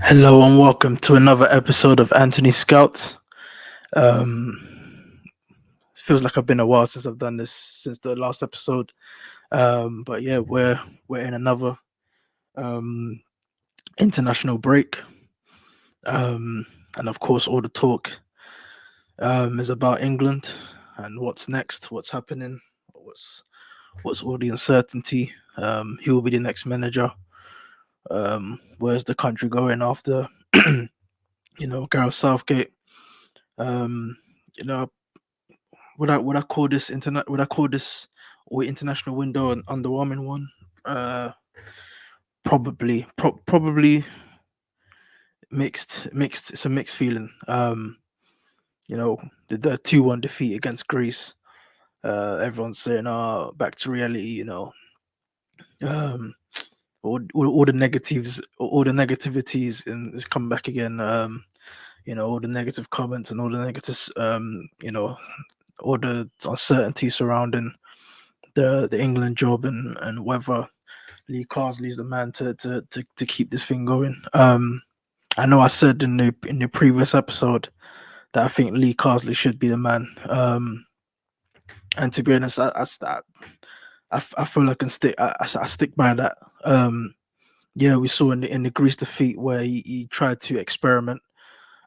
Hello and welcome to another episode of Anthony Scouts. Um, it feels like I've been a while since I've done this since the last episode. But yeah, we're in another um, international break, and of course, all the talk is about England and what's next, what's happening, what's what's all the uncertainty. Who will be the next manager? Where's the country going after Gareth Southgate? Um, you know, would I call this internet? Would I call this or international window an underwhelming one? Uh, probably mixed. It's a mixed feeling. The 2-1 defeat against Greece. Everyone's saying, "Oh, back to reality." Um, all the negatives, all the negativities, and it's come back again. All the negative comments and all the negatives. All the uncertainty surrounding the England job and whether Lee Carsley's the man to keep this thing going. I know I said in the previous episode that I think Lee Carsley should be the man. And to be honest, I feel I can stick. I stick by that. Yeah, we saw in the Greece defeat where he tried to experiment,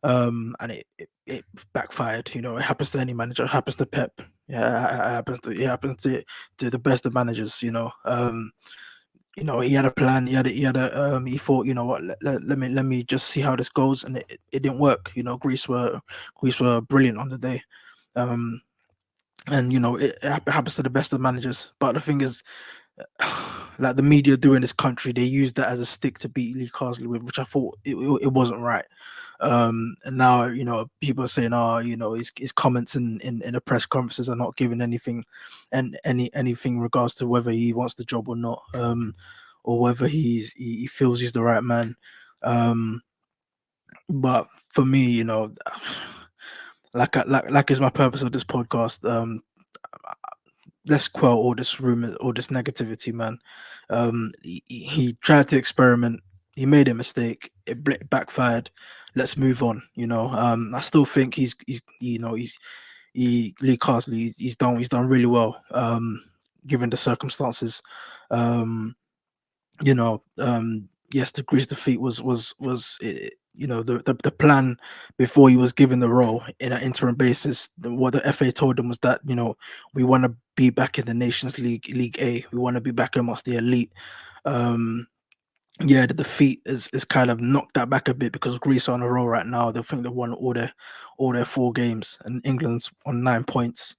and it backfired. It happens to any manager. It happens to Pep. Yeah, it happens to the best of managers. He had a plan. He thought, what, let me just see how this goes, and it didn't work. Greece were brilliant on the day, um, and it happens to the best of managers. But the thing is, like the media do in this country, they use that as a stick to beat Lee Carsley with, which I thought it wasn't right. And now people are saying, oh, his comments in the press conferences are not giving anything, and anything in regards to whether he wants the job or not, or whether he feels he's the right man. But for me, like is my purpose of this podcast. Let's quell all this rumor, all this negativity, man. He tried to experiment. He made a mistake. It backfired. Let's move on. I still think Lee Carsley. He's done really well. Given the circumstances. Um, yes, the Greece defeat was the plan before he was given the role in an interim basis. What the FA told him was that we want to be back in the Nations League A. We want to be back amongst the elite. Um, yeah, the defeat is kind of knocked that back a bit because Greece are on a roll right now. They think they won all their 4 games, and England's on 9 points.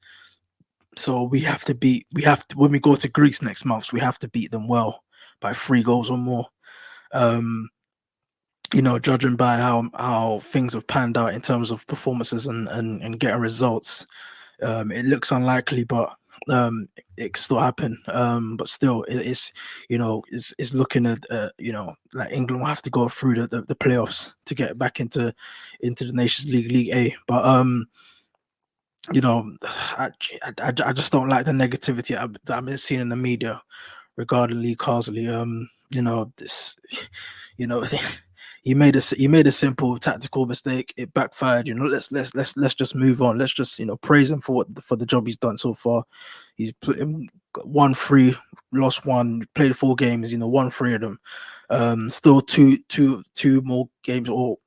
So we have to when we go to Greece next month, we have to beat them well by 3 goals or more. Um, judging by how things have panned out in terms of performances and getting results, it looks unlikely, but it can still happen. But still, it's looking at like England will have to go through the playoffs to get back into the Nations League A. But you know, I just don't like the negativity that I've been seeing in the media regarding Lee Carsley. This, you know, he made a simple tactical mistake. It backfired. Let's just move on. Let's just praise him for the job he's done so far. He's won 3, lost 1, played 4 games. Won 3 of them. Still two more games, or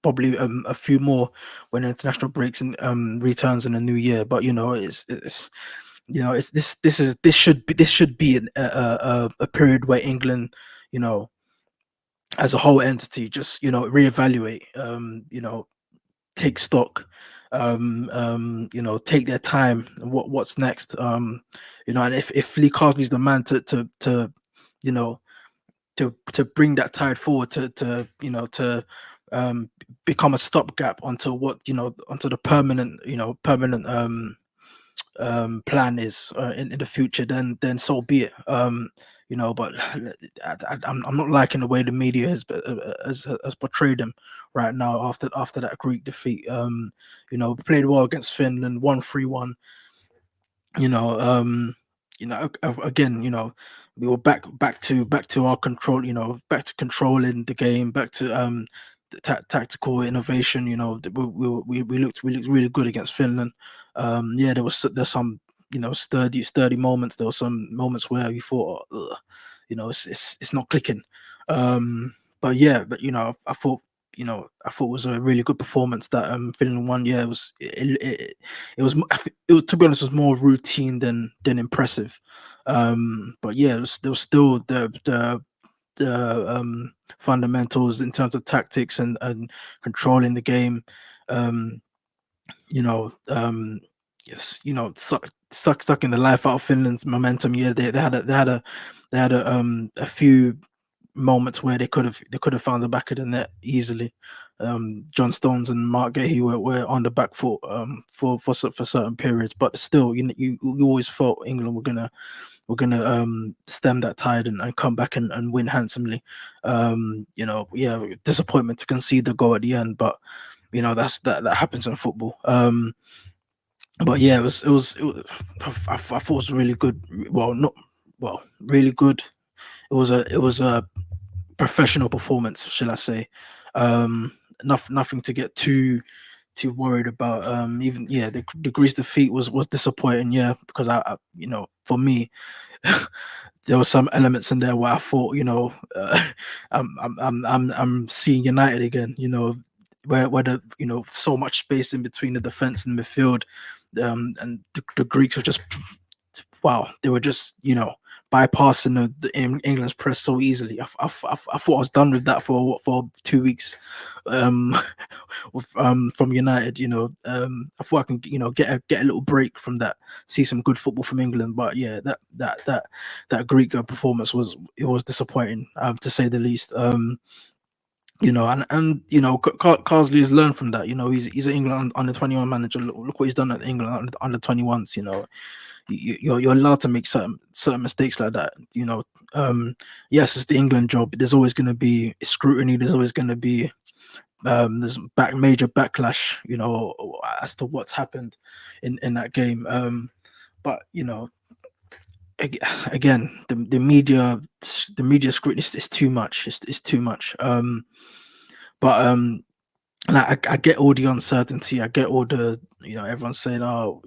probably a few more when international breaks and returns in the new year. But this should be a period where England, you know, as a whole entity, just reevaluate, take stock, take their time. And what's next? And if Lee Carsley's the man you know to bring that tide forward to become a stopgap until onto the permanent plan is in the future, then so be it. But I'm not liking the way the media has portrayed him right now after that Greek defeat. We played well against Finland, won 3-1. You know, again, we were back to our control, back to controlling the game, back to the tactical innovation. We looked really good against Finland. Yeah, there's some sturdy moments. There were some moments where you thought, ugh, it's not clicking. But yeah, but I thought it was a really good performance that Finland won. Yeah, it was to be honest, it was more routine than impressive. But yeah, there was still the fundamentals in terms of tactics and controlling the game. Um, you know, um, yes, sucking the life out of Finland's momentum. Yeah, they had a few moments where they could have found the back of the net easily. John Stones and Mark Gahey were on the back foot for certain periods, but still, you always thought England were gonna stem that tide and come back and win handsomely. Yeah, disappointment to concede the goal at the end, but that happens in football. But yeah, I thought it was really good. Well, not well, really good. It was a professional performance, shall I say? Um, nothing to get too worried about. Even yeah, the Greece defeat was disappointing. Yeah, because for me, there were some elements in there where I thought, I'm seeing United again. Where so much space in between the defense and midfield, and the Greeks were just wow. They were just bypassing England's press so easily. I thought I was done with that for 2 weeks. Um, from United, I thought I can get a little break from that, see some good football from England. But yeah, that Greek performance was disappointing, to say the least. And Carsley has learned from that. He's an England under 21 manager. Look what he's done at England under 21s. You're allowed to make certain mistakes like that. Yes, it's the England job. There's always going to be scrutiny. There's always going to be there's major backlash. As to what's happened in that game. But again, the media scrutiny is too much. It's too much. But like, I get all the uncertainty. I get all the everyone's saying, oh,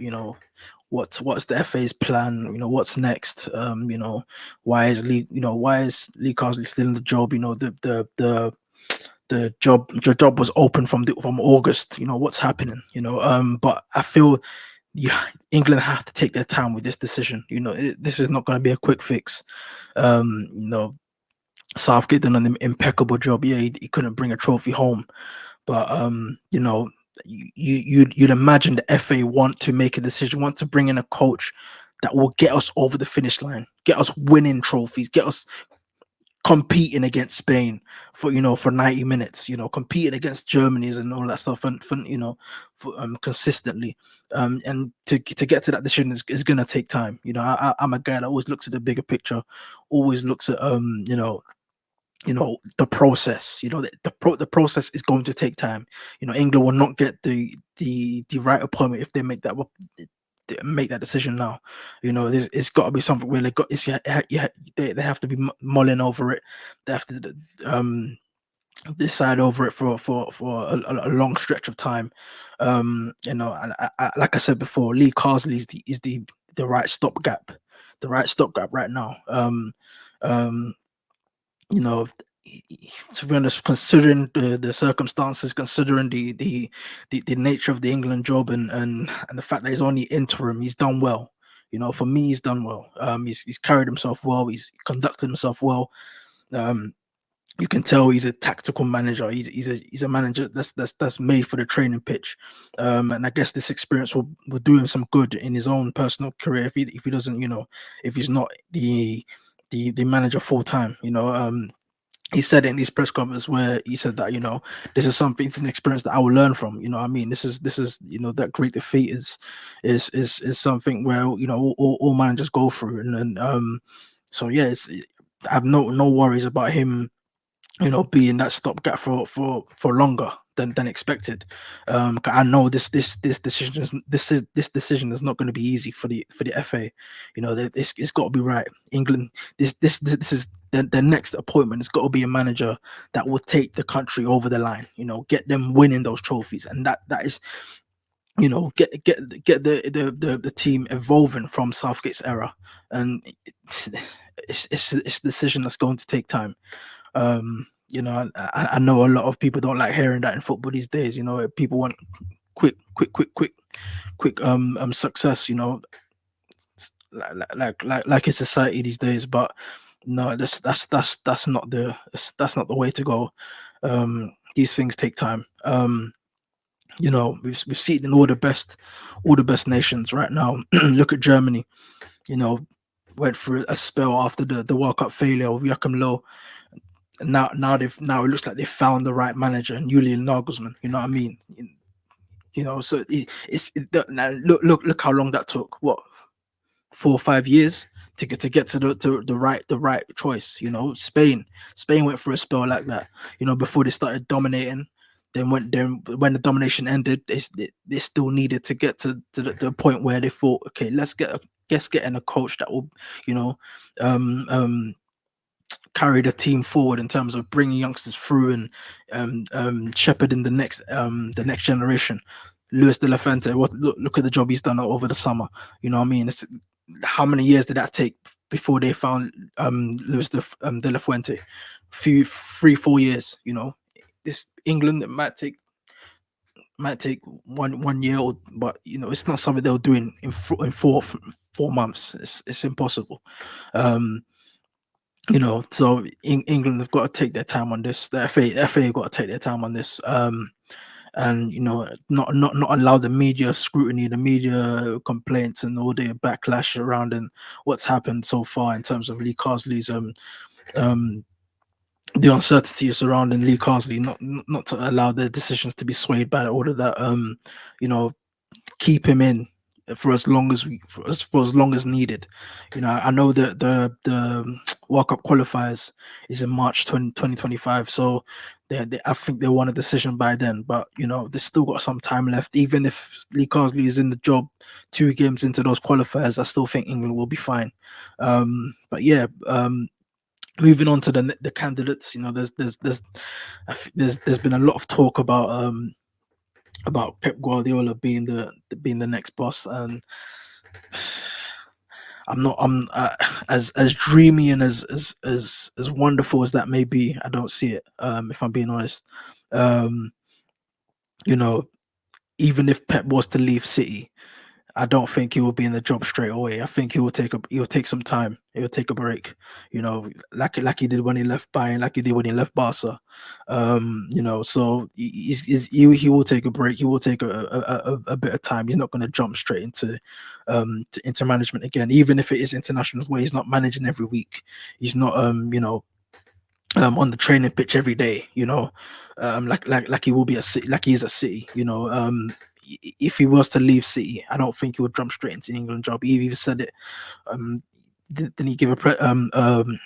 what's the FA's plan? What's next? Why is Lee Carsley still in the job? The job was open from August. What's happening? But I feel, yeah, England have to take their time with this decision. This is not going to be a quick fix. Um, you know, Southgate done an impeccable job. Yeah, he couldn't bring a trophy home, but you'd imagine the FA want to make a decision, want to bring in a coach that will get us over the finish line, get us winning trophies, get us competing against Spain for 90 minutes, competing against Germany and all that stuff, and consistently. And to get to that decision is gonna take time. I'm a guy that always looks at the bigger picture, always looks at the process. The process is going to take time. England will not get the right appointment if they make that decision now. It's got to be something where they have to be mulling over it. They have to decide over it for a long stretch of time. And like I said before, Lee Carsley is the right stopgap, right now. Um, you know, to be honest, considering the circumstances, considering the nature of the England job, and the fact that he's only interim, he's done well. For me, he's done well. He's carried himself well. He's conducted himself well. Um, you can tell he's a tactical manager. He's a manager that's made for the training pitch. And I guess this experience will do him some good in his own personal career if he doesn't, if he's not the manager full time. He said in his press conference where he said that this is something, it's an experience that I will learn from. What I mean, this is that great defeat is something where all managers go through, and so yeah, I have no worries about him being that stopgap for longer than expected. 'Cause I know this decision is not going to be easy for the FA. You know, it's got to be right. England, this is the next appointment. It's got to be a manager that will take the country over the line. You know, get them winning those trophies, and that is, you know, get the team evolving from Southgate's era. And it's a decision that's going to take time. You know, I know a lot of people don't like hearing that in football these days. You know, people want quick success. You know, like in society these days. But no, that's not that's not the way to go. These things take time. You know, we've seen it in all the best nations right now. Look at Germany. You know, went through a spell after the World Cup failure of Joachim Low. Now it looks like they found the right manager, and Julian Nagelsmann. You know what I mean? You know, so now look how long that took. What, 4 or 5 years to get to the right choice. You know, Spain went through a spell like that. You know, before they started dominating. When the domination ended, they still needed to get to the point where they thought, okay, let's get in a coach that will, you know, um, um, carry the team forward in terms of bringing youngsters through and shepherding the next generation. Luis de la Fuente, look at the job he's done over the summer. You know what I mean? How many years did that take before they found de la Fuente? Few 3 4 years. You know, this England, it might take 1 year, but you know, it's not something they'll do in 4 months. It's impossible. Um, you know, so England have got to take their time on this. The FA have got to take their time on this. And you know, not allow the media scrutiny, the media complaints, and all the backlash around and what's happened so far in terms of Lee Carsley's um the uncertainty surrounding Lee Carsley, not to allow their decisions to be swayed by all of that. You know, keep him in for as long as for as long as needed. You know, I know that the World Cup qualifiers is in March 2025, so I think they want a decision by then. But you know, they've still got some time left. Even if Lee Carsley is in the job 2 games into those qualifiers, I still think England will be fine. But yeah, moving on to the candidates, you know, there's been a lot of talk about Pep Guardiola being the next boss, and I'm as dreamy and as wonderful as that may be. I don't see it. If I'm being honest, um, you know, even if Pep was to leave City, I don't think he will be in the job straight away. I think he'll take some time. He'll take a break, you know, like he did when he left Bayern, like he did when he left Barca. You know, so he will take a break. He will take a bit of time. He's not going to jump straight into management again, even if it is international where he's not managing every week. He's not you know, on the training pitch every day, you know, like he will be at City, like he is at City, you know. If he was to leave City, I don't think he would jump straight into the England job. He even said it. Didn't he give an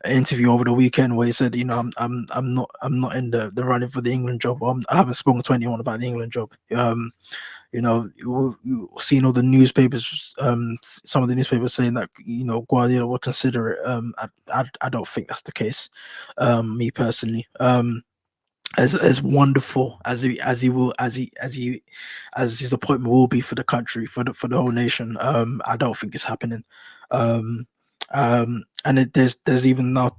interview over the weekend where he said, you know, I'm not in the running for the England job. I haven't spoken to anyone about the England job. You know, you've seen all the newspapers, some of the newspapers saying that, you know, Guardiola will consider it. I don't think that's the case. Me personally, as wonderful as his appointment will be for the country, for the whole nation, I don't think it's happening. Um, and there's even now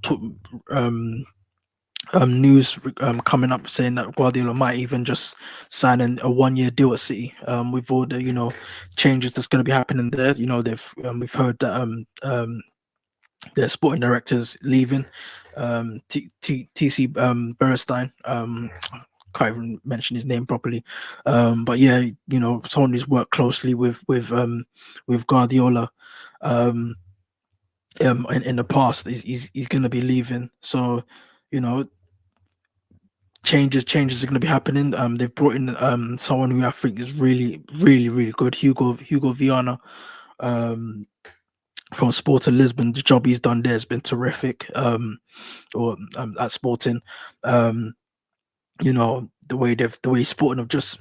news coming up saying that Guardiola might even just sign a 1 year deal at City. With all the, you know, changes that's going to be happening there. You know, we've heard that their sporting directors leaving. TC Berestein. Can't even mention his name properly. But yeah, you know, someone who's worked closely with Guardiola. In the past, he's going to be leaving. So, you know, changes are going to be happening. They've brought in someone who I think is really good, Hugo Viana, from Sporting Lisbon. The job he's done there has been terrific. Or at Sporting. the way Sporting have just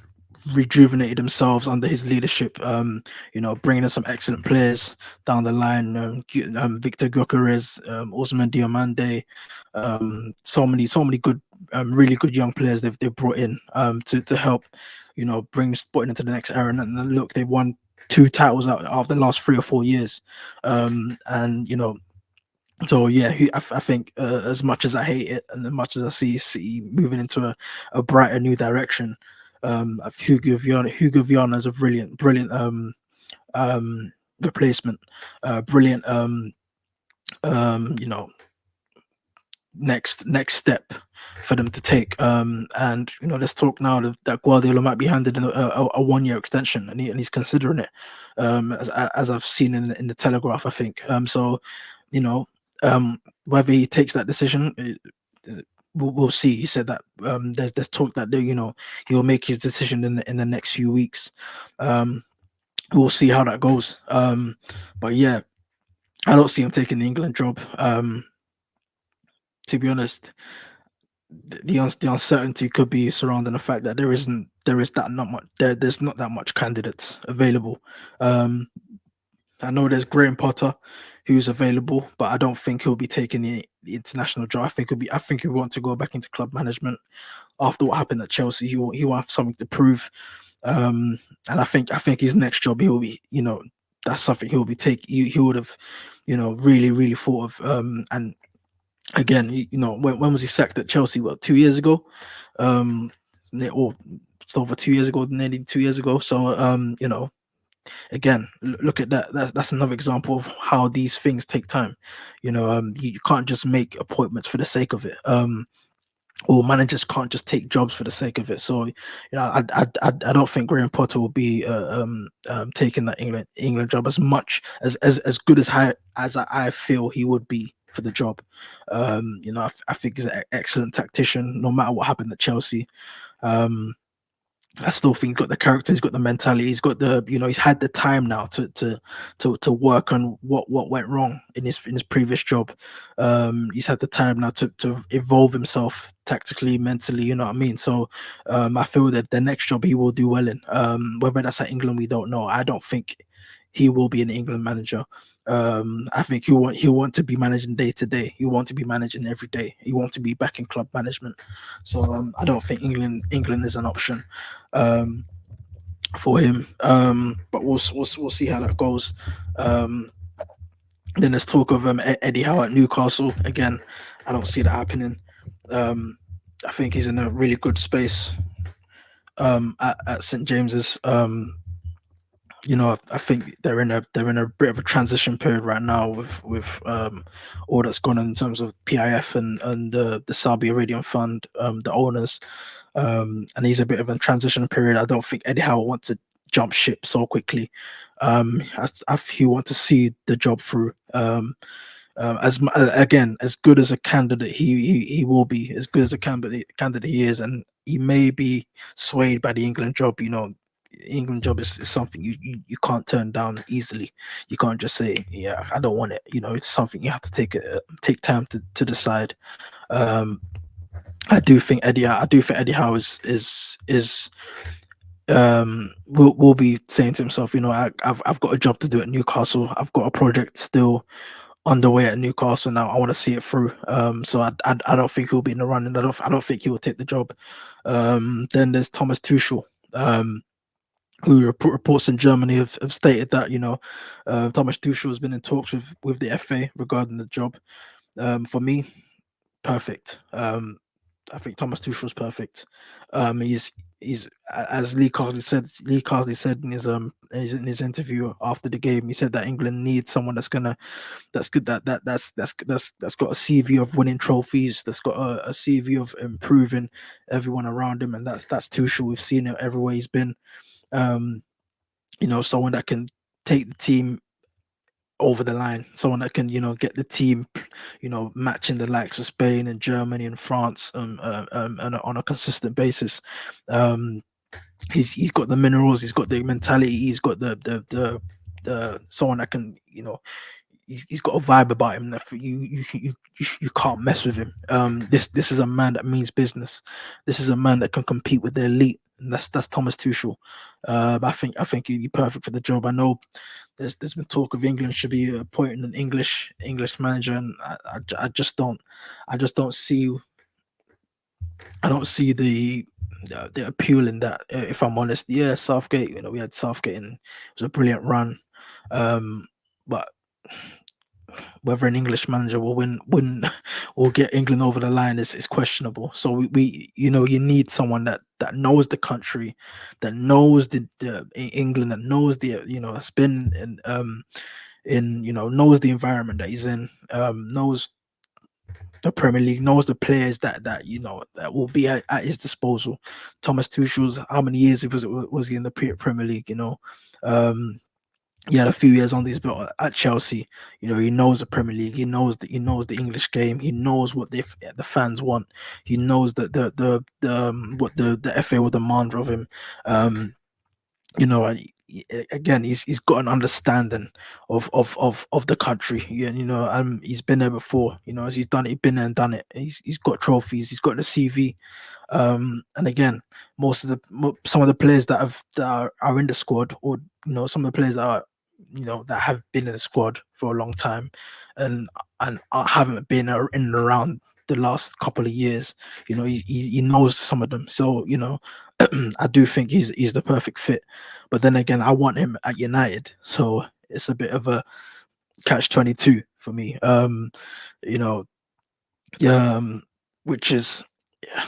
rejuvenated themselves under his leadership. Bringing in some excellent players down the line. Victor Gyökeres, Osman Diomande, so many good, really good young players they've brought in to help, bring Sporting into the next era. And look, they've won two titles out of the last 3 or 4 years, and so yeah, I think as much as I hate it, and as much as I see moving into a brighter new direction, Hugo Viana is a brilliant um, replacement, brilliant you know next step for them to take. And let's talk now that Guardiola might be handed a 1 year extension, and he's considering it, as I've seen in the Telegraph, I think. So you know, whether he takes that decision, we'll see. He said that there's talk that he'll make his decision in the next few weeks. Um, we'll see how that goes. But yeah, I don't see him taking the England job. To be honest, the uncertainty could be surrounding the fact that there's not that much candidates available. Um, I know there's Graham Potter who's available, but I don't think he'll be taking the international job. I think he'll want to go back into club management after what happened at Chelsea. He will have something to prove. And I think his next job he'll be, that's something he'll be take he would have, really thought of. And again, when was he sacked at Chelsea? What, 2 years ago? Um, or it's over 2 years ago, nearly 2 years ago. So again, look at that. That's another example of how these things take time. You can't just make appointments for the sake of it. Or managers can't just take jobs for the sake of it. So, I don't think Graham Potter will be taking that England job as much as good as I feel he would be for the job. I think he's an excellent tactician, no matter what happened at Chelsea. Um, I still think he's got the character, he's got the mentality, he's got he's had the time now to work on what went wrong in his previous job. He's had the time now to evolve himself tactically, mentally. You know what I mean? So, I feel that the next job he will do well in. Whether that's at England, we don't know. I don't think he will be an England manager. I think he'll want to be managing day to day. He want to be managing every day. He want to be back in club management. So, I don't think England is an option um, for him. But we'll see how that goes. Um, then there's talk of Eddie Howe at Newcastle again. I don't see that happening. Um, I think he's in a really good space at St James's. I think they're in a bit of a transition period right now with all that's gone on in terms of PIF and the Saudi Arabian fund, the owners, and he's a bit of a transition period. I don't think Eddie Howe wants to jump ship so quickly. He wants to see the job through. Again, as good as a candidate he will be, as good as a candidate he is, and he may be swayed by the England job. England job is something you can't turn down easily. You can't just say, yeah, I don't want it. It's something you have to take time to decide. Um, I do think Eddie Howe will be saying to himself, I've got a job to do at Newcastle. I've got a project still underway at Newcastle now. I want to see it through. So I don't think he'll be in the running. I don't think he will take the job. Then there's Thomas Tuchel, who reports in Germany have stated that Thomas Tuchel has been in talks with the FA regarding the job. For me, perfect. I think Thomas Tuchel's perfect. He's as Lee Carsley said in his interview after the game. He said that England needs someone that's good that's got a CV of winning trophies, that's got a CV of improving everyone around him, and that's Tuchel. We've seen it everywhere he's been. Um, someone that can take the team over the line, someone that can get the team matching the likes of Spain and Germany and France on a consistent basis. um he's got the minerals, he's got the mentality, he's got the someone that can he's got a vibe about him that you can't mess with him. This is a man that means business. This is a man that can compete with the elite, and that's Thomas Tuchel. I think he'd be perfect for the job. I know there's been talk of England should be appointing an English manager, and I just don't see the appeal in that. If I'm honest, yeah, Southgate. We had Southgate, and it was a brilliant run. Um, but whether an English manager will win will get England over the line is questionable. So you need someone that knows the country, that knows the England, that knows that's been in knows the environment that he's in, knows the Premier League, knows the players that will be at his disposal. Thomas Tuchel's, how many years was he in the Premier League? He had a few years on this belt at Chelsea. He knows the Premier League. He knows the English game. He knows what the fans want. He knows that what the FA will demand of him. And again, he's got an understanding of the country. Yeah, he's been there before. As he's done it, he's been there and done it. He's got trophies. He's got the CV. And again, some of the players that are in the squad, or some of the players that have been in the squad for a long time, and haven't been in and around the last couple of years. He knows some of them. So I do think he's the perfect fit. But then again, I want him at United, so it's a bit of a catch-22 for me. You know, which is, yeah,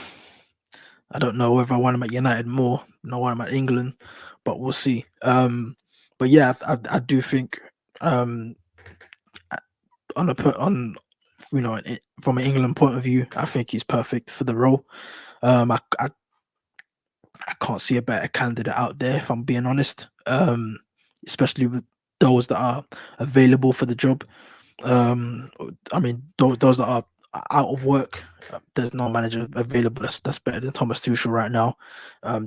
I don't know whether I want him at United more than I want him at England, but we'll see. But yeah, I do think on a put on from an England point of view, I think he's perfect for the role. I can't see a better candidate out there, if I'm being honest. Especially with those that are available for the job. I mean, those that are out of work, there's no manager available that's better than Thomas Tuchel right now.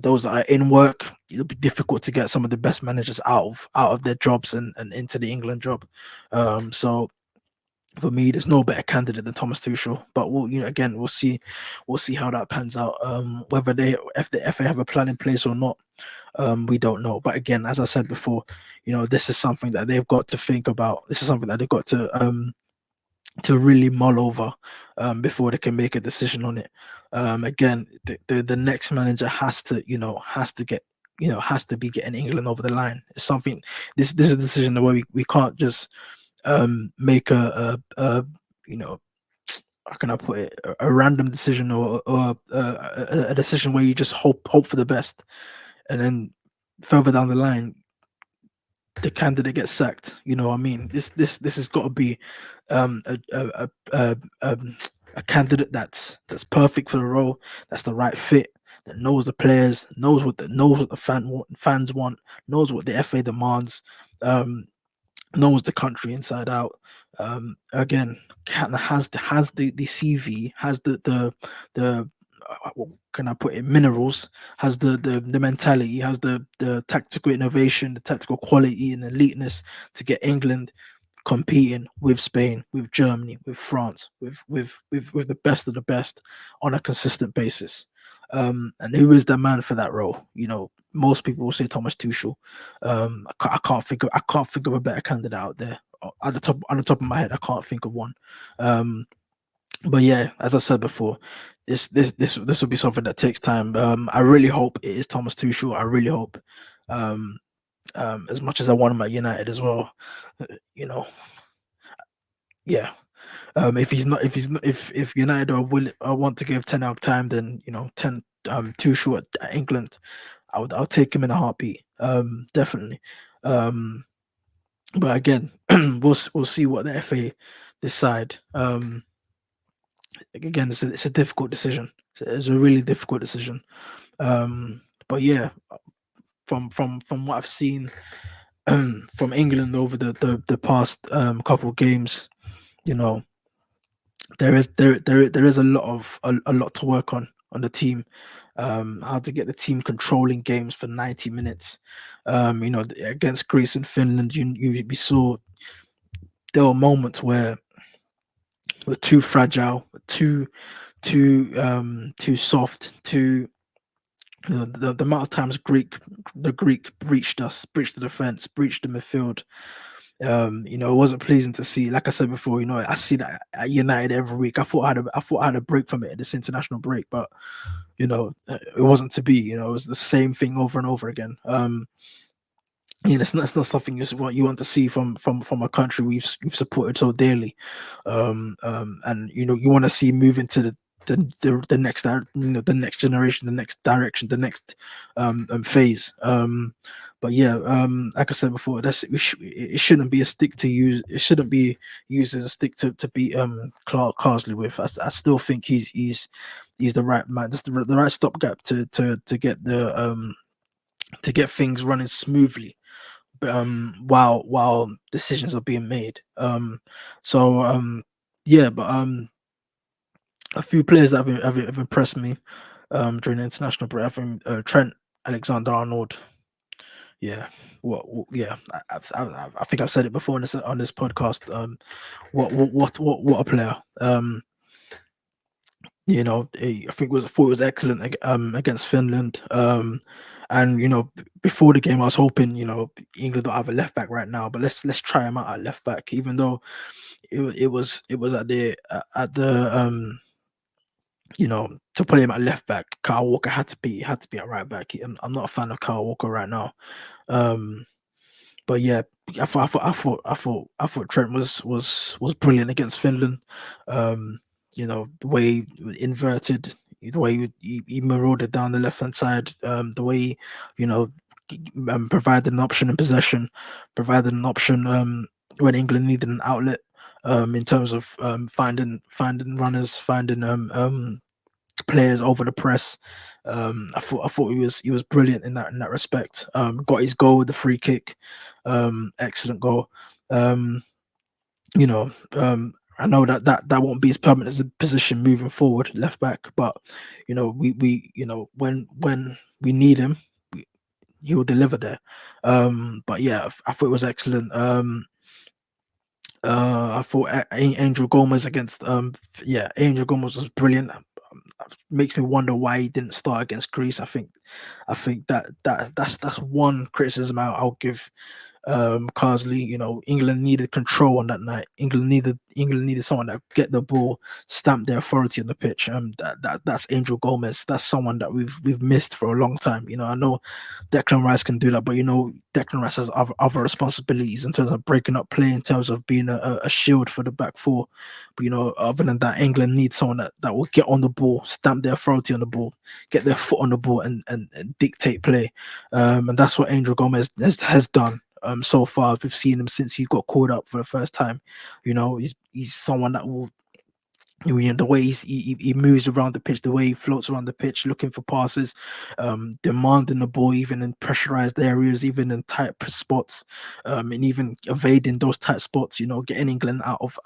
Those that are in work, it'll be difficult to get some of the best managers out of their jobs and into the England job. So for me, there's no better candidate than Thomas Tuchel. But again, we'll see how that pans out. Whether if the FA have a plan in place or not, we don't know. But again, as I said before, this is something that they've got to think about. This is something that they've got to really mull over before they can make a decision on it. Again, the next manager has to get has to be getting England over the line. It's something. This is a decision where we can't just make how can I put it, a random decision, or a decision where you just hope for the best, and then further down the line the candidate gets sacked. You know what I mean? This has got to be a candidate that's perfect for the role, that's the right fit, that knows the players, knows what the fans want, knows what the FA demands, knows the country inside out. Again, has the CV, has the what can I put it, minerals, has the mentality, has the tactical innovation, the tactical quality and eliteness to get England competing with Spain, with Germany, with France, with the best of the best on a consistent basis. And who is the man for that role? Most people will say Thomas Tuchel. I can't think of a better candidate out there. On the top of my head, I can't think of one. But yeah, as I said before, this will be something that takes time. I really hope it is Thomas Tuchel. I really hope. Um, as much as I want him at United as well, you know, yeah. If United want to give 10 out of time, then 10 Tuchel at England, I'll take him in a heartbeat. Definitely. But again, we'll see what the FA decide. Again, it's a difficult decision. It's a really difficult decision. But yeah, from what I've seen from England over the past couple of games, you know, there is a lot to work on the team. How to get the team controlling games for 90 minutes. Against Greece and Finland, we saw there were moments where we're too fragile, too soft, too the amount of times the Greek breached the defense, breached the midfield. It wasn't pleasing to see. Like I said before, I see that at United every week. I thought I had a break from it at this international break, but it wasn't to be. It was the same thing over and over again. It's not something what you want to see from a country we've supported so dearly, and you want to see move into the next the next generation, the next direction, the next phase. But yeah, like I said before, it shouldn't be a stick to use. It shouldn't be used as a stick to beat Clark Carsley with. I still think he's the right man, just the right stopgap to get to get things running smoothly, while decisions are being made. So yeah, but a few players that have impressed me during the international break. I think Trent Alexander-Arnold. Yeah, yeah. I think I've said it before on this podcast. What a player. I think thought it was excellent against Finland. And before the game, I was hoping England don't have a left back right now, but let's try him out at left back. Even though it was at the to put him at left back, Kyle Walker had to be at right back. I'm not a fan of Kyle Walker right now. Um, but yeah, I thought Trent was brilliant against Finland. The way he inverted, the way he marauded down the left hand side, the way you know provided an option in possession, provided an option when England needed an outlet. In terms of finding runners, finding players over the press. I thought he was brilliant in that respect. Got his goal with the free kick, excellent goal. Um, I know that won't be his permanent position moving forward, left back. But we when we need him, he will deliver there. But yeah, I thought it was excellent. I thought Angel Gomez against yeah, Angel Gomez was brilliant. Makes me wonder why he didn't start against Greece. I think that's one criticism I'll give Carsley. England needed control on that night. England needed someone that get the ball, stamp their authority on the pitch. That's Angel Gomez. That's someone that we've missed for a long time. I know Declan Rice can do that, but Declan Rice has other responsibilities in terms of breaking up play, in terms of being a shield for the back four. But other than that, England needs someone that will get on the ball, stamp their authority on the ball, get their foot on the ball, and dictate play. And that's what Angel Gomez has done. So far, we've seen him since he got called up for the first time. He's someone that will, the way he moves around the pitch, the way he floats around the pitch, looking for passes, demanding the ball, even in pressurized areas, even in tight spots, and even evading those tight spots. Getting England out of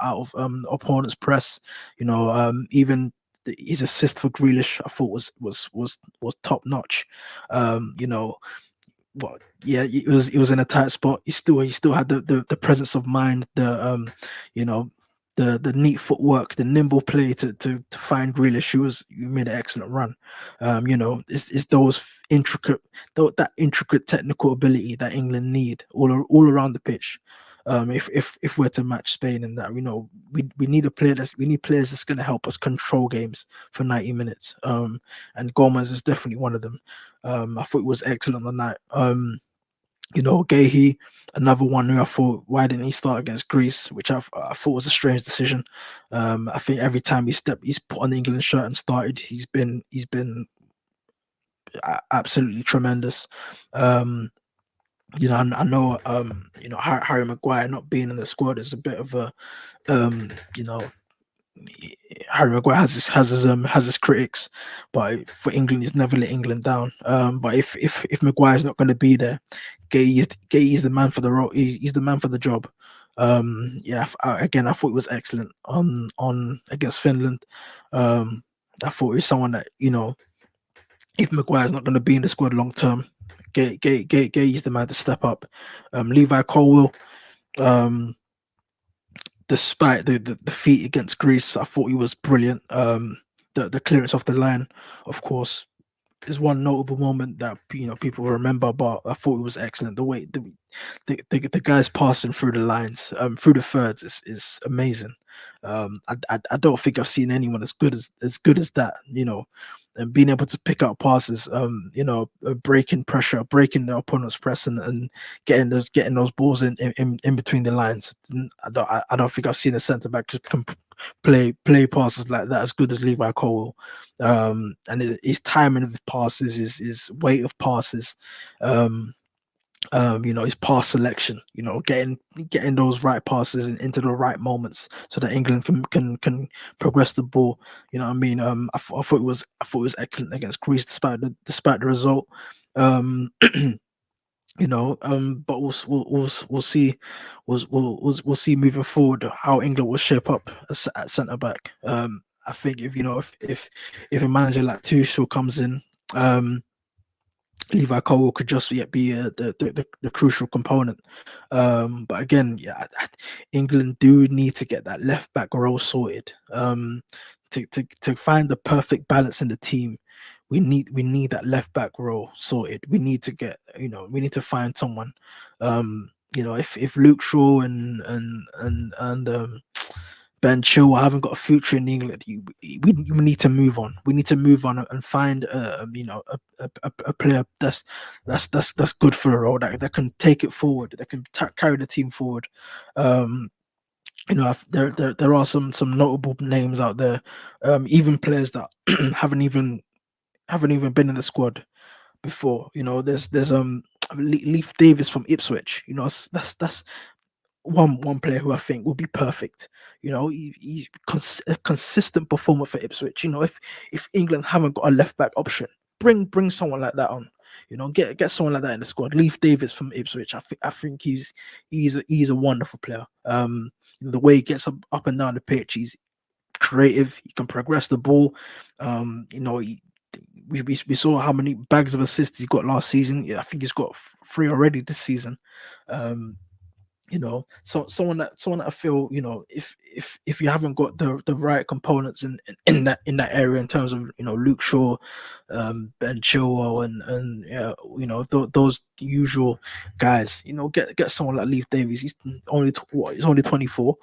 opponent's press. Even his assist for Grealish, I thought was top notch. Well, yeah, it was in a tight spot. He still had the presence of mind, you know, the neat footwork, the nimble play to find Grealish, who made an excellent run. It's those that intricate technical ability that England need all around the pitch. If we're to match Spain in that, we need players that's going to help us control games for 90 minutes. And Gomez is definitely one of them. I thought it was excellent on that. Gahey, another one who I thought, why didn't he start against Greece, which I thought was a strange decision. I think every time he's put on the England shirt and started, he's been absolutely tremendous. I know Harry Maguire not being in the squad is a bit of a you know Harry Maguire has his critics, but for England, he's never let England down. But if Maguire's not going to be there, Gay is the man for the role. He's the man for the job. Yeah. Again, I thought it was excellent on against Finland. I thought he's someone that if Maguire's not going to be in the squad long term, Gay is the man to step up. Levi Colwill. Um, despite the defeat against Greece, I thought he was brilliant. The clearance off the line, of course, is one notable moment that people remember, but I thought it was excellent. The way the guys passing through the lines, through the thirds is amazing. I don't think I've seen anyone as good as that. And being able to pick up passes, breaking pressure, breaking the opponent's press, and getting those balls in between the lines. I don't think I've seen a centre back who can play passes like that as good as Levi Cole. And his timing of the passes, his weight of passes, um, his pass selection, getting those right passes into the right moments so that England can progress the ball. You know what I mean? I thought it was excellent against Greece despite the result. Um, but we'll see, we'll see moving forward how England will shape up at centre back. I think if a manager like Tuchel comes in, um, Levi Cole could just yet be the crucial component. But again, yeah, England do need to get that left back role sorted. To find the perfect balance in the team, we need that left back role sorted. We need to find someone. If Luke Shaw and Ben Chilwell haven't got a future in England, we need to move on. We need to move on and find a player that's good for the role, that can take it forward, that can carry the team forward. Um, there are some notable names out there, even players that haven't even been in the squad before. There's Leaf Davis from Ipswich. That's one player who I think will be perfect. He's a consistent performer for Ipswich. If England haven't got a left back option, bring someone like that on. Get someone like that in the squad. Leaf Davis from Ipswich. I think he's a wonderful player. The way he gets up and down the pitch, he's creative. He can progress the ball. We saw how many bags of assists he got last season. Yeah, I think he's got three already this season. Um, so someone that I feel, if you haven't got the right components in that area in terms of Luke Shaw, Ben Chilwell, and those usual guys, get someone like Leif Davies. He's only 24.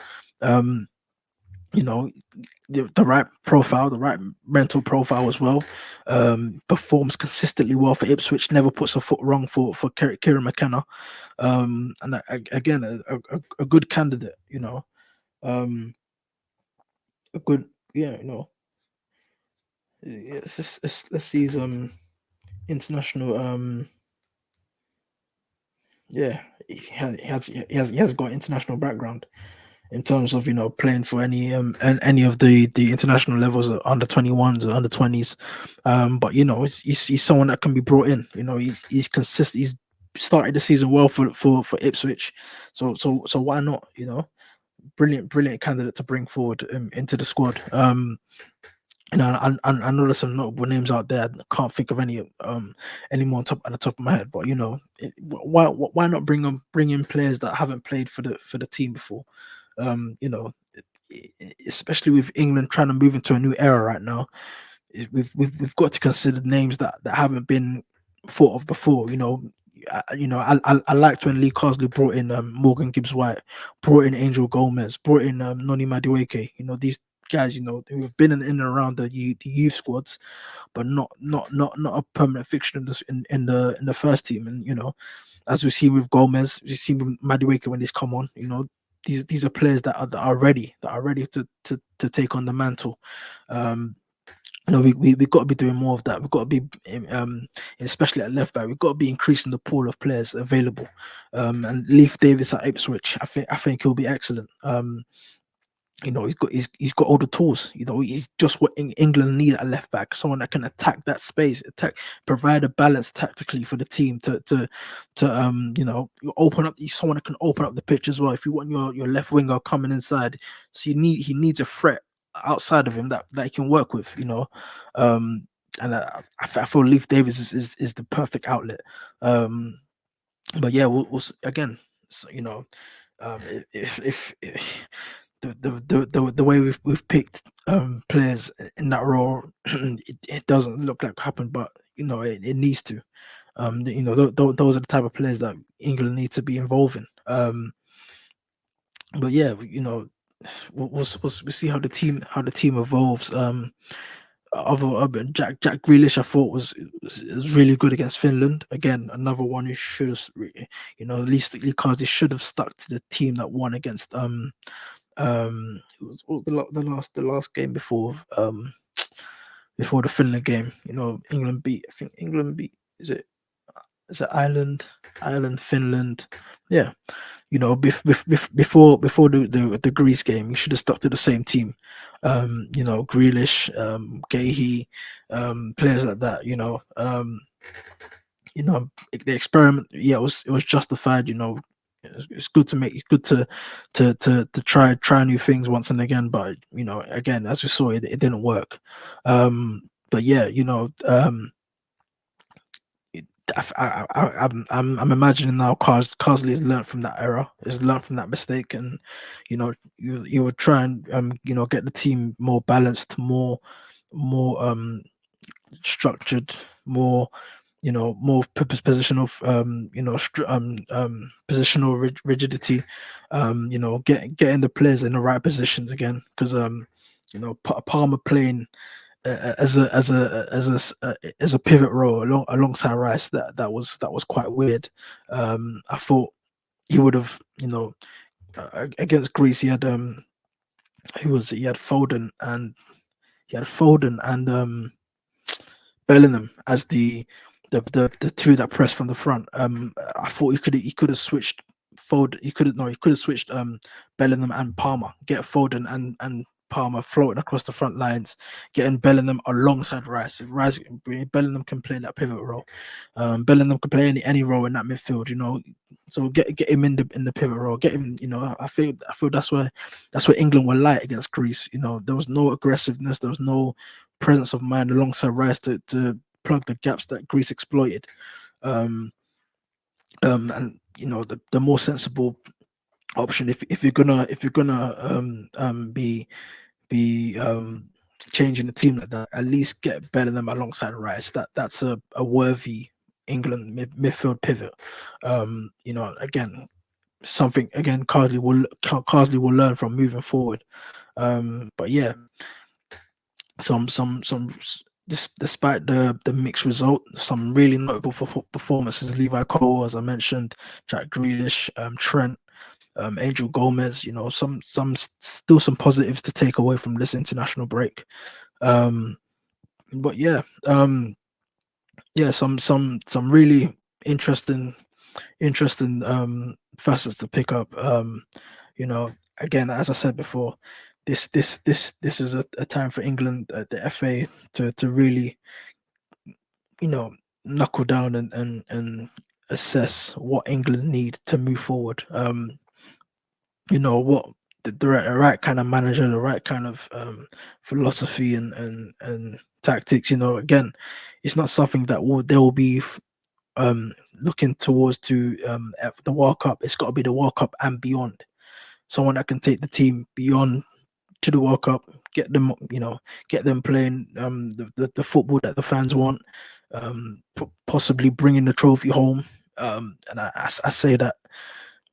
um you know the right profile, the right mental profile as well. Performs consistently well for Ipswich, never puts a foot wrong for Kieran McKenna. And again, a good candidate. Um, a good, yeah. Yeah, let's see his international. Yeah, he has got international background in terms of playing for any of the international levels, under 21s or under 20s. But he's someone that can be brought in. He's consistent. He's started the season well for Ipswich, so why not? Brilliant candidate to bring forward into the squad. I know there's some notable names out there. I can't think of any more at the top of my head. But why not bring in players that haven't played for the team before? Especially with England trying to move into a new era right now, we've got to consider names that haven't been thought of before. I liked when Lee Carsley brought in Morgan Gibbs White, brought in Angel Gomez, brought in Noni Madueke. These guys, who have been in and around the youth squads, but not a permanent fixture in the first team. And as we see with Gomez, we see with Madueke when he's come on. These are players that are ready, to take on the mantle. Um, we've got to be doing more of that. We've got to be, especially at left back, we've got to be increasing the pool of players available. And Leif Davis at Ipswich, I think he'll be excellent. He's got all the tools. He's just what England need at left back. Someone that can attack that space, provide a balance tactically for the team to open up. Someone that can open up the pitch as well. If you want your left winger coming inside, so he needs a threat outside of him that he can work with. And I feel Leif Davis is the perfect outlet. But yeah, again, so, if the way we've picked players in that role, it doesn't look like happen, but it needs to. Those are the type of players that England need to be involving. But yeah, we'll see how the team evolves. Other Jack Grealish, I thought was really good against Finland. Again, another one who should have, at least because he should have stuck to the team that won against what was the last game before the Finland game. England beat. I think England beat. Is it Ireland, Finland? Yeah. Before the Greece game, you should have stuck to the same team. Grealish, Gahey, players like that. The experiment. Yeah, it was justified. It's good to make. It's good to try new things once and again. But again, as we saw, it didn't work. But yeah, I'm imagining now Carsley has learned from that error, has learned from that mistake, and you would try and get the team more balanced, more structured, more positional positional rigidity, getting the players in the right positions again, because Palmer playing as a pivot role alongside Rice, that was quite weird. I thought he would have, against Greece, he had who was it? He had Foden and Bellingham as the two that pressed from the front. I thought he could have switched Foden. He could have switched Bellingham and Palmer. Get Foden and Palmer floating across the front lines, getting Bellingham alongside Rice. Bellingham can play that pivot role. Bellingham can play any role in that midfield. So get him in the pivot role. Get him. I feel that's where England were light against Greece. There was no aggressiveness. There was no presence of mind alongside Rice to plug the gaps that Greece exploited. And the more sensible option, if you're gonna be changing the team like that, at least get Bellingham alongside Rice. That's a worthy England midfield pivot. Again, something again Carsley will learn from moving forward. But yeah, some despite the mixed result, some really notable performances. Levi Cole, as I mentioned, Jack Grealish, Trent, Angel Gomez. Still some positives to take away from this international break. But yeah, some really interesting facets to pick up. Again, as I said before, this is a time for England, the FA, to really knuckle down and assess what England need to move forward. What the right kind of manager, the right kind of philosophy and tactics. Again, it's not something that they will be looking towards to the World Cup. It's got to be the World Cup and beyond. Someone that can take the team beyond to the World Cup, get them playing the football that the fans want, possibly bringing the trophy home. And I say that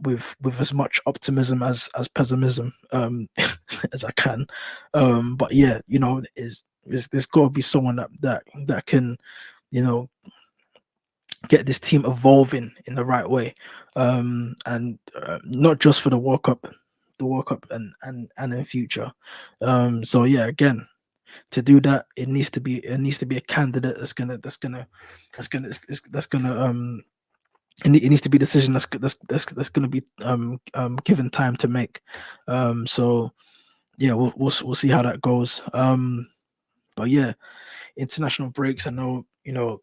with as much optimism as pessimism as I can. But yeah, there's got to be someone that can get this team evolving in the right way, and not just for the World Cup, and in future. So yeah, again, to do that, it needs to be a candidate that's gonna it needs to be a decision that's gonna be given time to make. So yeah, we'll see how that goes. But yeah, international breaks. I know you know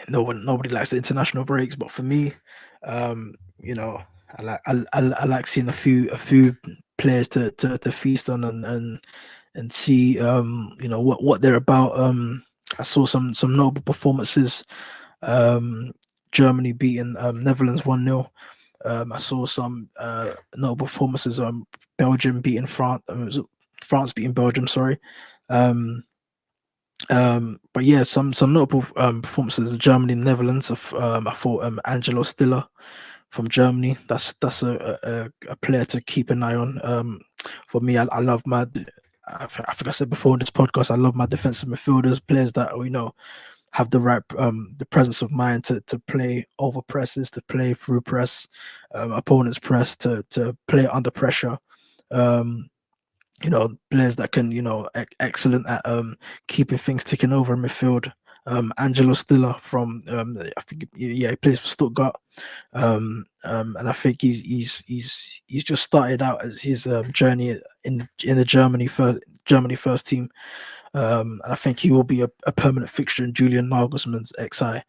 nobody likes the international breaks, but for me, um, you know, I like seeing a few players to feast on and see what they're about. I saw some notable performances. Germany beating Netherlands 1-0. I saw some notable performances. Belgium beating France. France beating Belgium. Sorry. Um, but yeah, some notable performances in Germany, Netherlands. I thought Angelo Stiller from Germany. That's a player to keep an eye on. For me, I love my. I think I said before in this podcast, I love my defensive midfielders, players that have the right the presence of mind to play over presses, to play through press, opponents press, to play under pressure. Um, Players that can, excellent at keeping things ticking over in midfield. Angelo Stiller from I think yeah, he plays for Stuttgart. And I think he's just started out as his journey in the Germany first team. And I think he will be a permanent fixture in Julian Nagelsmann's XI.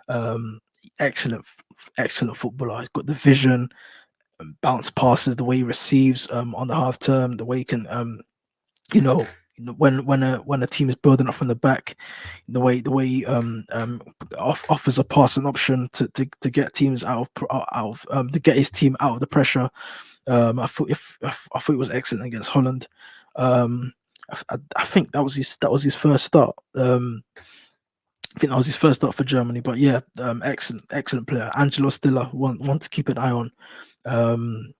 Um, excellent, excellent footballer. He's got the vision, bounce passes, the way he receives on the half term, the way he can you know, when a team is building up from the back, the way he, offers a passing option to get teams to get his team out of the pressure. I thought it was excellent against Holland. Um, I think that was his first start. I think that was his first start for Germany. But yeah, excellent player. Angelo Stiller, one to keep an eye on. Um,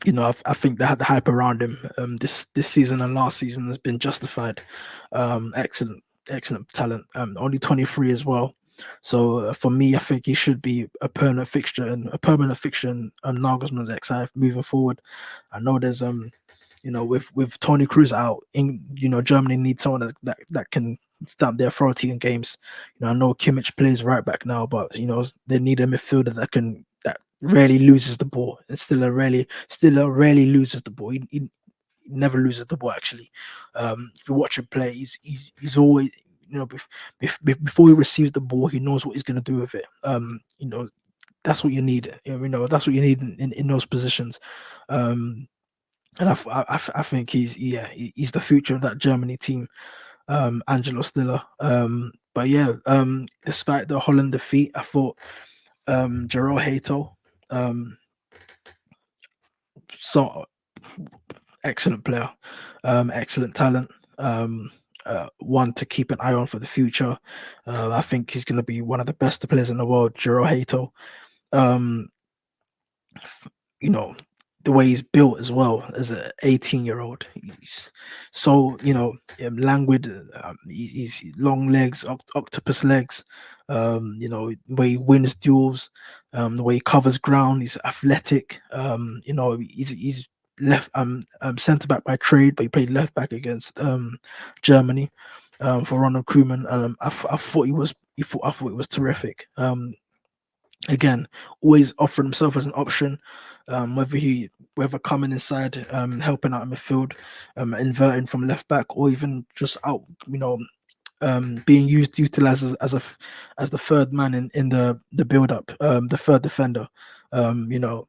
I think they had the hype around him this season and last season has been justified. Excellent talent. Only 23 as well. So for me, I think he should be a permanent fixture in Nagelsmann's XI moving forward. I know there's with Tony Cruz out, Germany needs someone that can stamp their authority in games. I know Kimmich plays right back now, but they need a midfielder that rarely loses the ball. It's still a rarely loses the ball. He never loses the ball actually. If you watch him play, he's always before he receives the ball, he knows what he's going to do with it. That's what you need. That's what you need in those positions. And I think he's the future of that Germany team, Angelo Stiller. But yeah, despite the Holland defeat, I thought Jero Hato, so excellent player, excellent talent. One to keep an eye on for the future. I think he's going to be one of the best players in the world, Jero Hato. Um, you know the way he's built as well as an 18-year-old. He's so languid. He's long legs, octopus legs. The way he wins duels, the way he covers ground. He's athletic. He's left centre back by trade, but he played left back against Germany for Ronald Koeman. I thought I thought it was terrific. Again, always offering himself as an option, whether coming inside, helping out in midfield, inverting from left back, or even just out, being utilized as the third man in the build up, the third defender, um, you know.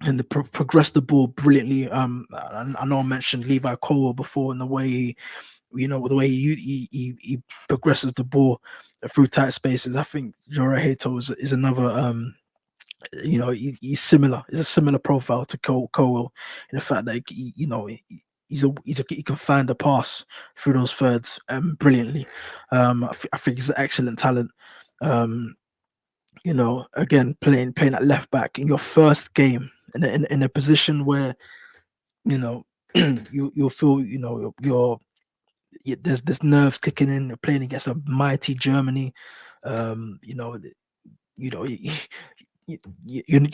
And progress the ball brilliantly. I know I mentioned Levi Cole before, and the way he progresses the ball through tight spaces. I think Jorah Hato is another he's similar. He's a similar profile to Cole in the fact that he can find a pass through those thirds brilliantly. I think he's an excellent talent. Um, Again, playing at left back in your first game in a position where you know you'll feel there's nerves kicking in. You're playing against a mighty Germany. Um, you know, you know, you're not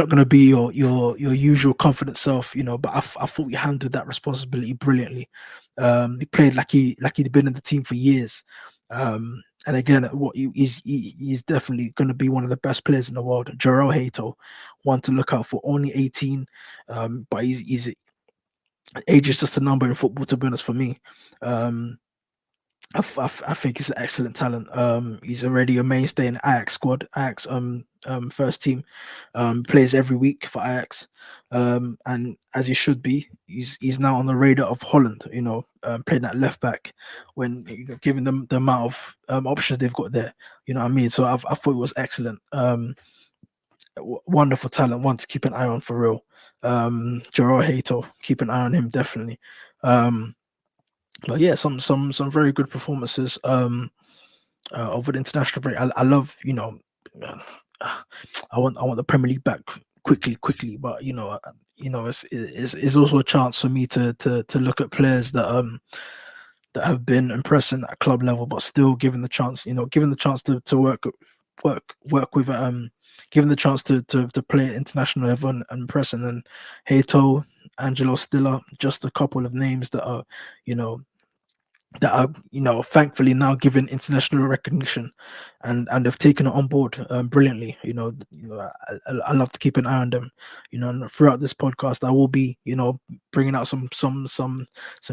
going to be your usual confident self, but I thought he handled that responsibility brilliantly. He played like he'd been in the team for years. And again, he's definitely going to be one of the best players in the world. Jero Hato, one to look out for, only 18, but he's age is just a number in football, to be honest, for me. Um, I think he's an excellent talent. He's already a mainstay in Ajax squad, Ajax first team. Plays every week for Ajax, and as he should be. He's now on the radar of Holland. Playing at left back when given them the amount of options they've got there. You know what I mean? So I thought it was excellent. wonderful talent, one to keep an eye on for real. Jero Hato, keep an eye on him definitely. Um, but yeah, some very good performances over the international break. I love, uh, I want the Premier League back quickly, but it's also a chance for me to look at players that have been impressing at club level, but still given the chance, given the chance to work with given the chance to play at international level and impressing. And Hato, Angelo Stiller, just a couple of names you know that are thankfully now given international recognition, and they've taken it on board brilliantly. I love to keep an eye on them. And throughout this podcast I will be bringing out some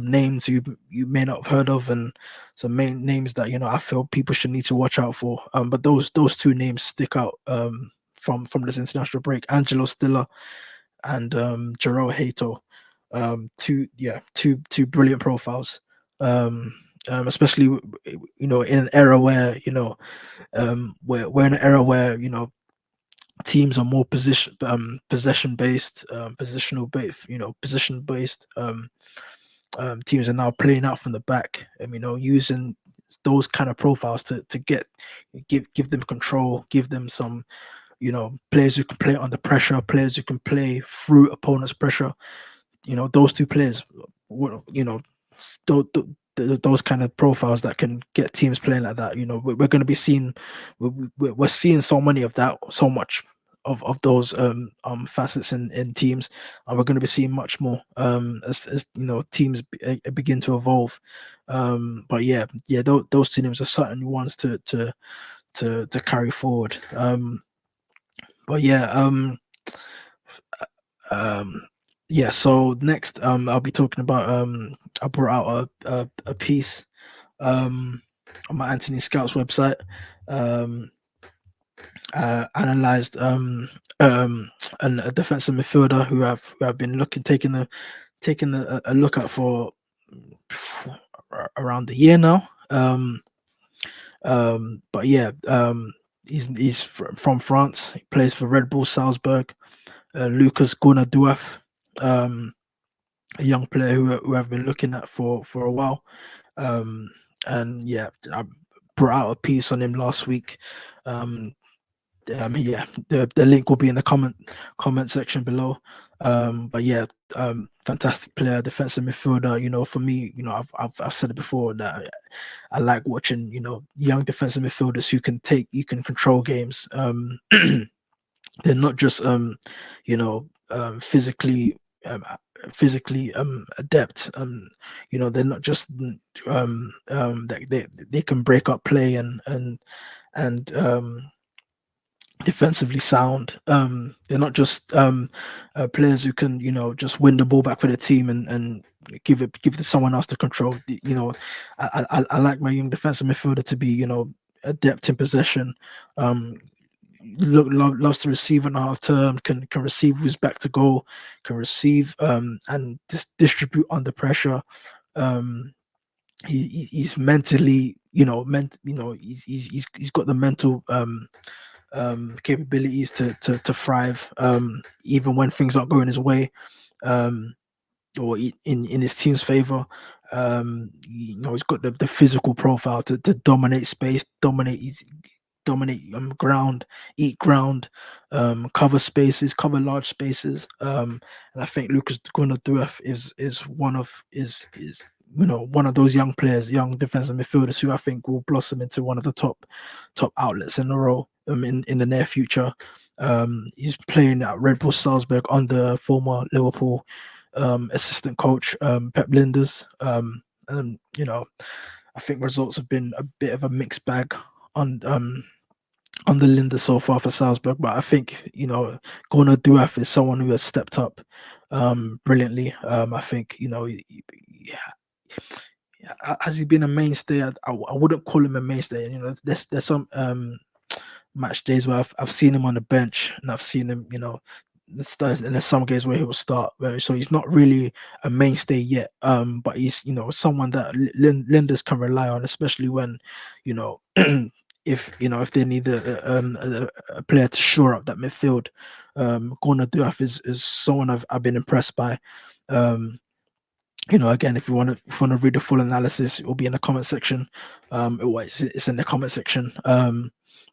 names you may not have heard of, and some main names that I feel people should need to watch out for. But those two names stick out from this international break: Angelo Stiller and Jarrell Hato. Two brilliant profiles. Especially in an era where we're in an era where teams are more possession based, positional based, position based. Teams are now playing out from the back, and using those kind of profiles to give them control, give them some players who can play under pressure, players who can play through opponents' pressure. Those two players, those kind of profiles that can get teams playing like that. We're going to be seeing, we're seeing so many of that, so much of those facets in teams, and we're going to be seeing much more as teams begin to evolve. But those two names are certainly ones to carry forward. But yeah, um, yeah. So next, I'll be talking about. I brought out a piece on my Anthony Scouts website. Um, Analyzed a defensive midfielder who I've been taking a look at for around a year now. But yeah, he's from France. He plays for Red Bull Salzburg. Lucas Gourna-Douaf, a young player who I've been looking at for a while. And yeah, I brought out a piece on him last week. Yeah, the link will be in the comment section below. But yeah, fantastic player, defensive midfielder. For me, I've said it before that I like watching young defensive midfielders you can control games. They're not just physically adept. They're not just they can break up play and defensively sound. They're not just players who can just win the ball back for the team and give it to someone else to control. I like my young defensive midfielder to be adept in possession. Loves to receive in half term, can receive who's back to goal, can receive and distribute under pressure. He's mentally, he's got the mental capabilities to thrive, even when things aren't going his way, or in his team's favor. He's got the physical profile to dominate space, dominate ground, eat ground, cover spaces, cover large spaces. And I think Lucas Gunnar is one of those young players, young defensive midfielders who I think will blossom into one of the top outlets in the role in the near future. He's playing at Red Bull Salzburg under former Liverpool assistant coach Pep Linders. And I think results have been a bit of a mixed bag on the Linda so far for Salzburg, but I think Gona Duaf is someone who has stepped up brilliantly. I think has he been a mainstay? I wouldn't call him a mainstay. There's some match days where I've seen him on the bench, and I've seen him and there's some games where he will start. So he's not really a mainstay yet. But he's someone that Linders can rely on, especially when if they need a player to shore up that midfield, Gordon Duaf is someone I've been impressed by. Um, again, if you want to read the full analysis, it will be in the comment section. It's in the comment section.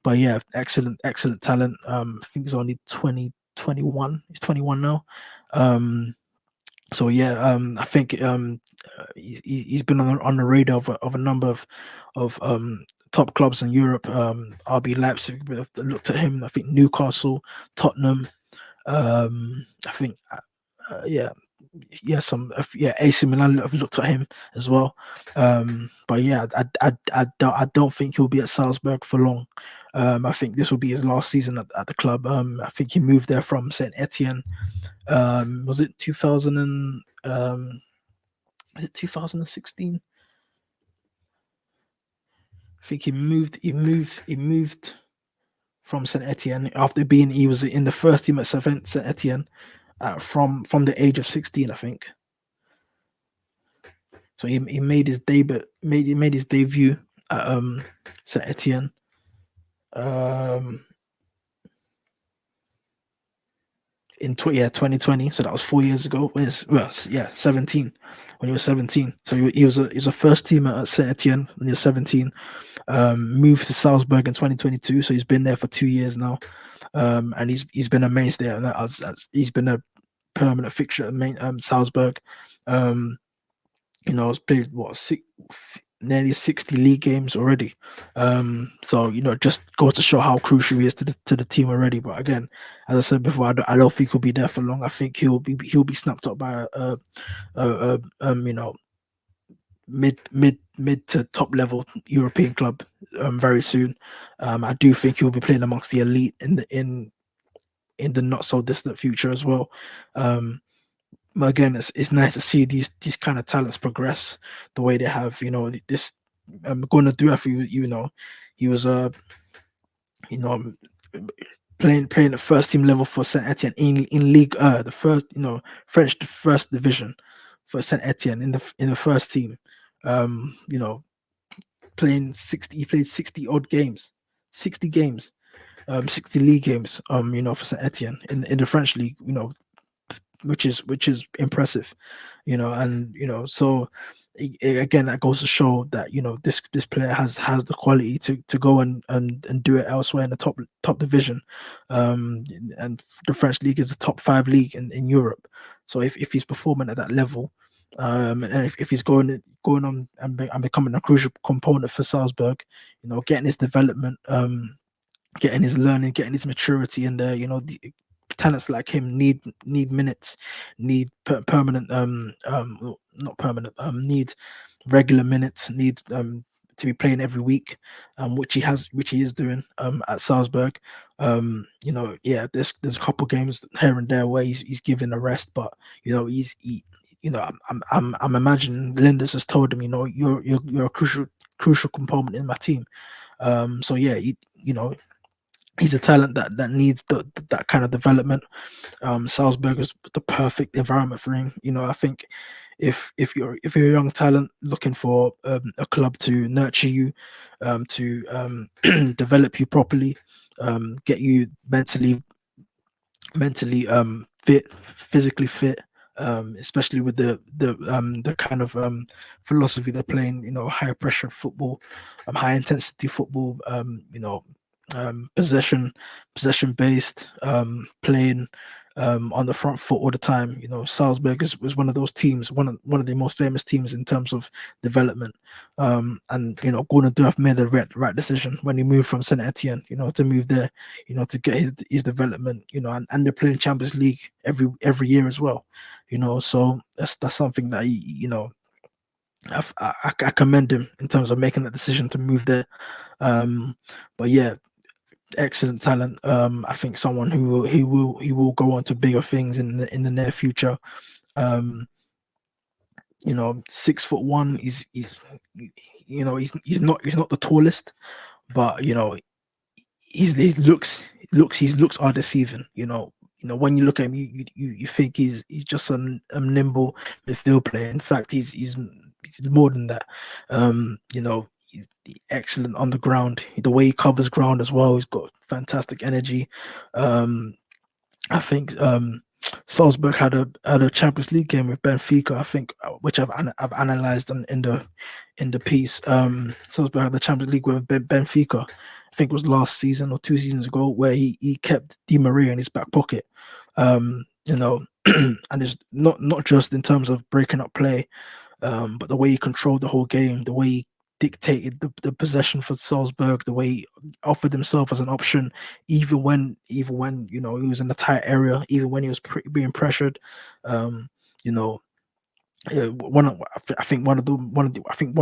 But yeah, excellent talent. I think he's only 21. He's 21 now. So yeah, I think he's been on the radar of a number of top clubs in Europe. RB Leipzig have looked at him. I think Newcastle, Tottenham. I think yeah, yeah, AC Milan have looked at him as well. But yeah, I don't think he'll be at Salzburg for long. I think this will be his last season at the club. I think he moved there from Saint Etienne. Was it 2000 and was it 2016? I think he moved from Saint Etienne after he was in the first team at Saint Etienne from the age of 16, I think. So he made his debut made his debut at Saint Etienne um in 2020. So that was 4 years ago. Well, yeah, 17, when he was 17. So he was a first teamer at Saint Etienne when he was 17. Moved to Salzburg in 2022. So he's been there for 2 years now. And he's been a mainstay, and he's been a permanent fixture at Salzburg. Um, has played nearly 60 league games already. So just goes to show how crucial he is to the team already. But again, as I said before, I don't think he'll be there for long. I think he'll be snapped up by a mid to top level European club very soon. I do think he'll be playing amongst the elite in the not so distant future as well. Um, but again, it's nice to see these kind of talents progress the way they have. This going to do after he was you know playing at first team level for Saint Etienne in League the first French first division for Saint Etienne in the first team. You know, playing 60 he played 60 odd games, 60 games, 60 league games. For Saint Etienne in the French league. Which is impressive, and so again, that goes to show that this player has the quality to go and do it elsewhere in the top division. um and the French league is the top five league in Europe. So if he's performing at that level, and if he's going on and becoming a crucial component for Salzburg, getting his development, getting his learning, getting his maturity in there. Talents like him need minutes, need permanent, not permanent, need regular minutes, need to be playing every week, which he is doing at Salzburg. Yeah, there's a couple games here and there where he's given a rest, but I'm imagining Linders has told him, you're a crucial component in my team. So yeah, he's a talent that needs that kind of development. Salzburg is the perfect environment for him. I think if you're a young talent looking for a club to nurture you, to develop you properly, get you mentally fit, physically fit, especially with the kind of philosophy they're playing. High pressure football, high intensity football. Possession based, playing on the front foot all the time. Salzburg was one of those teams, one of the most famous teams in terms of development. And Gordon Durf made the right decision when he moved from Saint Etienne, to move there, to get his development, and they're playing Champions League every year as well. So that's something that I commend him in terms of making that decision to move there. But yeah, excellent talent. I think someone who will go on to bigger things in the near future. Um, 6'1". He's not the tallest, but his looks are deceiving. When you look at him, you think he's just a nimble midfield player. In fact, he's more than that. excellent on the ground. The way he covers ground as well, he's got fantastic energy. Um, I think Salzburg had a Champions League game with Benfica. I think, which I've analysed in the piece. Salzburg had the Champions League with Benfica. I think it was last season or 2 seasons ago, where he kept Di Maria in his back pocket. You know, and it's not just in terms of breaking up play, but the way he controlled the whole game, the way he dictated the possession for Salzburg, the way he offered himself as an option, even when he was in a tight area, even when he was being pressured. Um, you know, yeah, I think one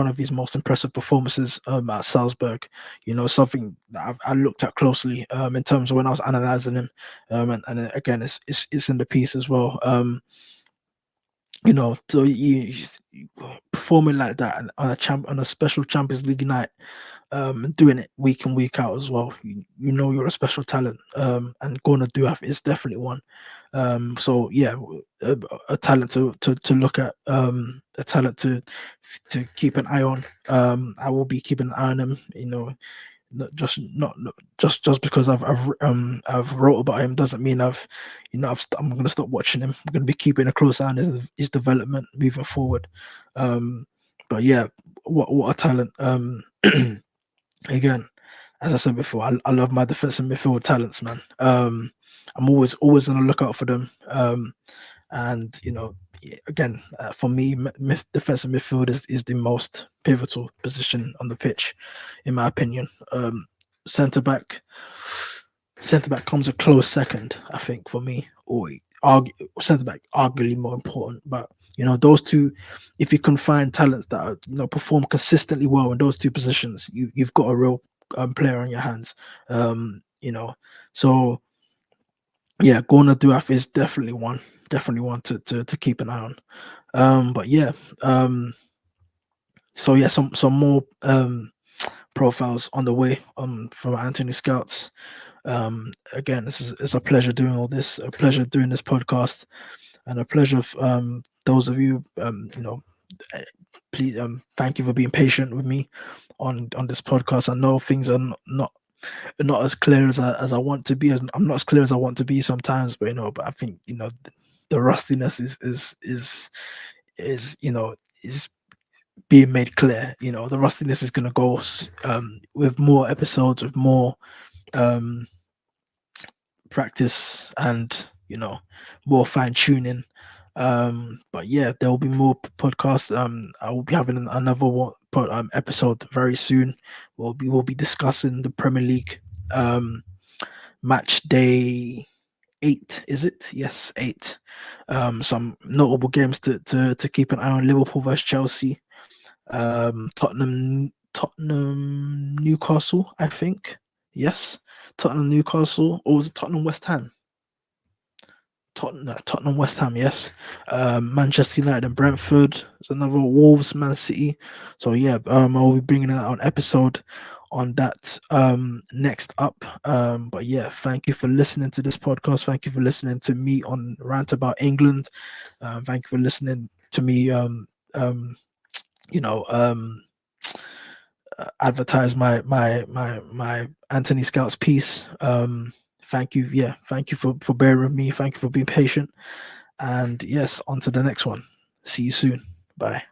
of his most impressive performances at Salzburg. Something that I looked at closely in terms of when I was analysing him, and again, it's in the piece as well. So performing like that on a special Champions League night, and doing it week in week out as well. You're a special talent, and Gonna Duaf is definitely one. So yeah, a talent to look at, a talent to keep an eye on. I will be keeping an eye on him. Not just because I've wrote about him doesn't mean I'm gonna stop watching him. I'm gonna be keeping a close eye on his development moving forward. But yeah, what a talent. Again, as I said before, I love my defensive midfield talents, man. I'm always on the lookout for them. And again, for me, defensive midfield is the most pivotal position on the pitch, in my opinion. Centre back, centre back comes a close second, I think, for me. Or centre back, arguably more important, but those two, if you can find talents that perform consistently well in those two positions, you've got a real player on your hands. So yeah, Gorna Duaf is definitely one to keep an eye on. But yeah, so yeah, some more profiles on the way from Anthony Scouts. Again, it's a pleasure doing all this, a pleasure doing this podcast, and a pleasure of those of you please thank you for being patient with me on this podcast. I know things are not as clear as I want to be. I'm not as clear as I want to be sometimes, but I think the rustiness is being made clear. The rustiness is going to go with more episodes, with more um practice, and more fine tuning. But yeah, there will be more podcasts. I will be having another episode very soon. We'll be discussing the Premier League match day 8. Is it? Yes, 8. Some notable games to keep an eye on: Liverpool versus Chelsea, Tottenham Newcastle, I think. Yes, Tottenham Newcastle, or was it Tottenham West Ham? Tottenham West Ham, yes. Manchester United and Brentford. There's another Wolves, Man City. So yeah, I'll be bringing out an episode on that next up. But yeah, thank you for listening to this podcast. Thank you for listening to me on Rant About England. Thank you for listening to me advertise my Anthony Scouts piece. Thank you. Yeah, thank you for bearing with me. Thank you for being patient. And yes, on to the next one. See you soon. Bye.